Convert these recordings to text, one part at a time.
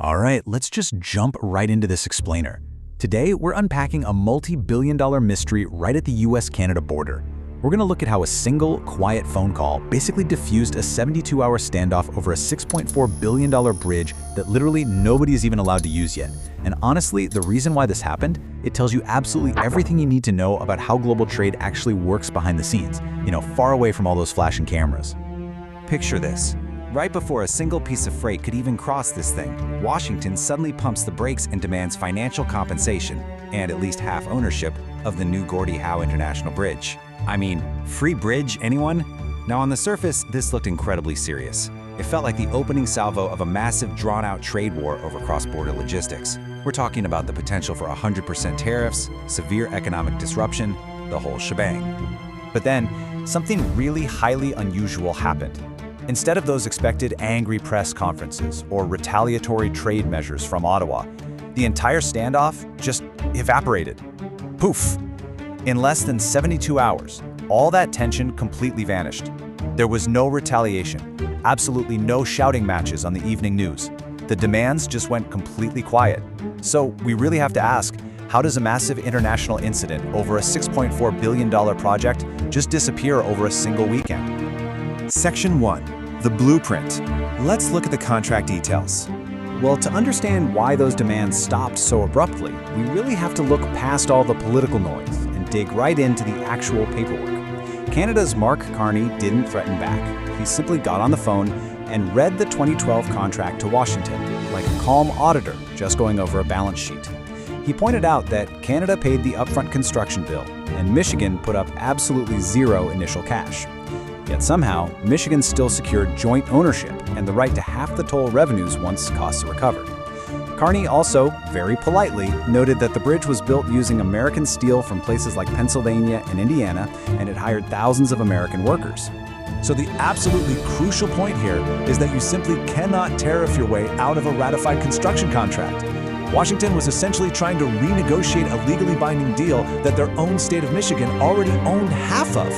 All right, let's just jump right into this explainer. Today, we're unpacking a multi-billion-dollar mystery right at the US-Canada border. We're gonna look at how a single, quiet phone call basically diffused a 72-hour standoff over a $6.4 billion bridge that literally nobody is even allowed to use yet. And honestly, the reason why this happened, it tells you absolutely everything you need to know about how global trade actually works behind the scenes, far away from all those flashing cameras. Picture this. Right before a single piece of freight could even cross this thing, Washington suddenly pumps the brakes and demands financial compensation and at least half ownership of the new Gordie Howe International Bridge. I mean, free bridge, anyone? Now on the surface, this looked incredibly serious. It felt like the opening salvo of a massive drawn-out trade war over cross-border logistics. We're talking about the potential for 100% tariffs, severe economic disruption, the whole shebang. But then, something really highly unusual happened. Instead of those expected angry press conferences or retaliatory trade measures from Ottawa, the entire standoff just evaporated. Poof! In less than 72 hours, all that tension completely vanished. There was no retaliation, absolutely no shouting matches on the evening news. The demands just went completely quiet. So we really have to ask, how does a massive international incident over a $6.4 billion project just disappear over a single weekend? Section 1. The Blueprint. Let's look at the contract details. Well, to understand why those demands stopped so abruptly, we really have to look past all the political noise and dig right into the actual paperwork. Canada's Mark Carney didn't threaten back. He simply got on the phone and read the 2012 contract to Washington, like a calm auditor just going over a balance sheet. He pointed out that Canada paid the upfront construction bill, and Michigan put up absolutely zero initial cash. Yet somehow, Michigan still secured joint ownership and the right to half the toll revenues once costs are recovered. Carney also, very politely, noted that the bridge was built using American steel from places like Pennsylvania and Indiana, and it hired thousands of American workers. So the absolutely crucial point here is that you simply cannot tariff your way out of a ratified construction contract. Washington was essentially trying to renegotiate a legally binding deal that their own state of Michigan already owned half of.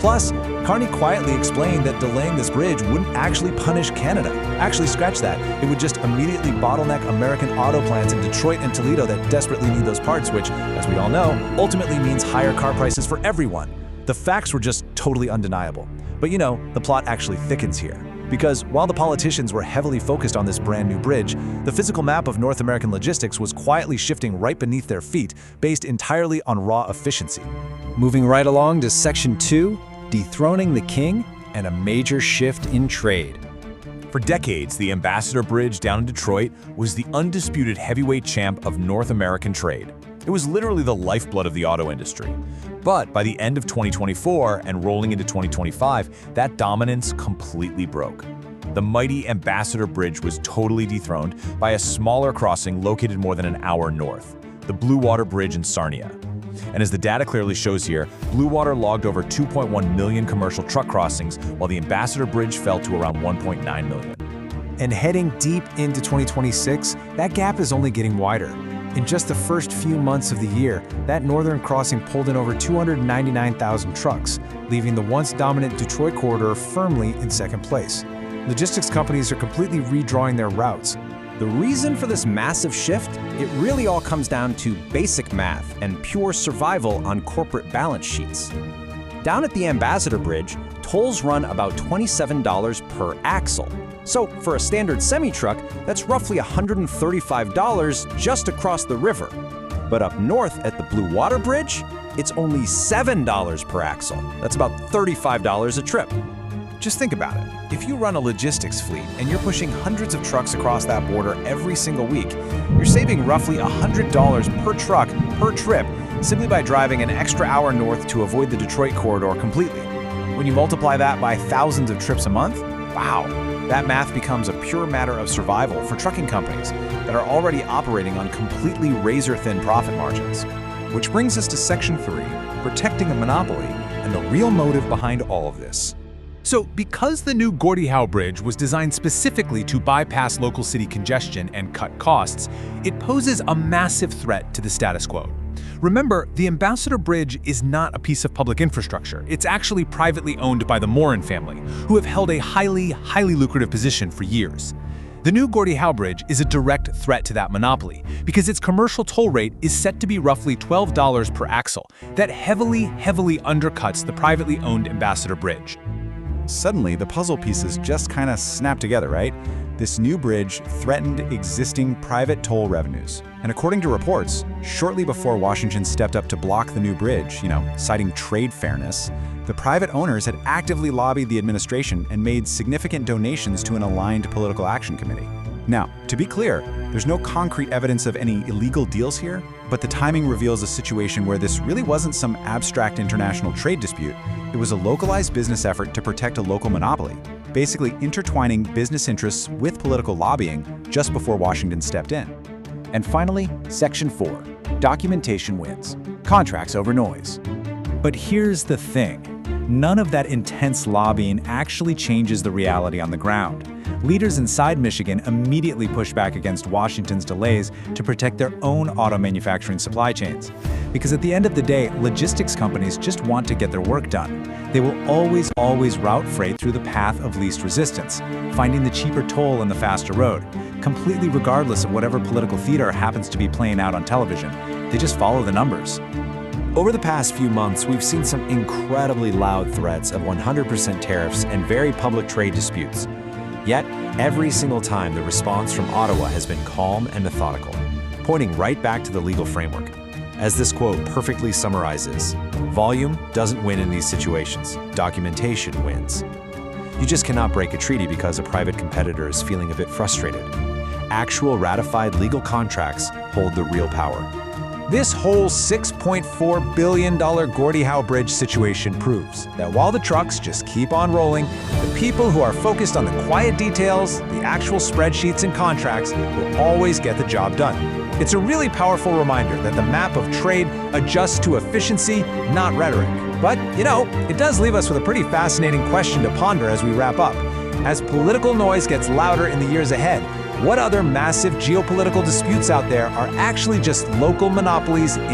Plus, Carney quietly explained that delaying this bridge wouldn't actually punish Canada. Actually, scratch that. It would just immediately bottleneck American auto plants in Detroit and Toledo that desperately need those parts, which, as we all know, ultimately means higher car prices for everyone. The facts were just totally undeniable. But the plot actually thickens here. Because while the politicians were heavily focused on this brand new bridge, the physical map of North American logistics was quietly shifting right beneath their feet, based entirely on raw efficiency. Moving right along to Section 2, dethroning the king and a major shift in trade. For decades, the Ambassador Bridge down in Detroit was the undisputed heavyweight champ of North American trade. It was literally the lifeblood of the auto industry. But by the end of 2024 and rolling into 2025, that dominance completely broke. The mighty Ambassador Bridge was totally dethroned by a smaller crossing located more than an hour north, the Blue Water Bridge in Sarnia. And as the data clearly shows here, Blue Water logged over 2.1 million commercial truck crossings, while the Ambassador Bridge fell to around 1.9 million. And heading deep into 2026, that gap is only getting wider. In just the first few months of the year, that northern crossing pulled in over 299,000 trucks, leaving the once dominant Detroit corridor firmly in second place. Logistics companies are completely redrawing their routes. The reason for this massive shift? It really all comes down to basic math and pure survival on corporate balance sheets. Down at the Ambassador Bridge, tolls run about $27 per axle. So for a standard semi-truck, that's roughly $135 just across the river. But up north at the Blue Water Bridge, it's only $7 per axle. That's about $35 a trip. Just think about it. If you run a logistics fleet and you're pushing hundreds of trucks across that border every single week, you're saving roughly $100 per truck per trip simply by driving an extra hour north to avoid the Detroit corridor completely. When you multiply that by thousands of trips a month, wow, that math becomes a pure matter of survival for trucking companies that are already operating on completely razor-thin profit margins. Which brings us to Section 3, protecting a monopoly, and the real motive behind all of this. So, because the new Gordie Howe Bridge was designed specifically to bypass local city congestion and cut costs, it poses a massive threat to the status quo. Remember, the Ambassador Bridge is not a piece of public infrastructure. It's actually privately owned by the Morin family, who have held a highly lucrative position for years. The new Gordie Howe Bridge is a direct threat to that monopoly because its commercial toll rate is set to be roughly $12 per axle. That heavily undercuts the privately owned Ambassador Bridge. Suddenly, the puzzle pieces just kind of snap together, right? This new bridge threatened existing private toll revenues. And according to reports, shortly before Washington stepped up to block the new bridge, citing trade fairness, the private owners had actively lobbied the administration and made significant donations to an aligned political action committee. Now, to be clear, there's no concrete evidence of any illegal deals here, but the timing reveals a situation where this really wasn't some abstract international trade dispute. It was a localized business effort to protect a local monopoly, basically intertwining business interests with political lobbying just before Washington stepped in. And finally, Section 4, documentation wins, contracts over noise. But here's the thing. None of that intense lobbying actually changes the reality on the ground. Leaders inside Michigan immediately pushed back against Washington's delays to protect their own auto manufacturing supply chains. Because at the end of the day, logistics companies just want to get their work done. They will always route freight through the path of least resistance, finding the cheaper toll and the faster road, completely regardless of whatever political theater happens to be playing out on television. They just follow the numbers. Over the past few months, we've seen some incredibly loud threats of 100% tariffs and very public trade disputes. Yet, every single time the response from Ottawa has been calm and methodical, pointing right back to the legal framework. As this quote perfectly summarizes, volume doesn't win in these situations, documentation wins. You just cannot break a treaty because a private competitor is feeling a bit frustrated. Actual ratified legal contracts hold the real power. This whole $6.4 billion Gordie Howe Bridge situation proves that while the trucks just keep on rolling, the people who are focused on the quiet details, the actual spreadsheets and contracts, will always get the job done. It's a really powerful reminder that the map of trade adjusts to efficiency, not rhetoric. But, it does leave us with a pretty fascinating question to ponder as we wrap up. As political noise gets louder in the years ahead, what other massive geopolitical disputes out there are actually just local monopolies in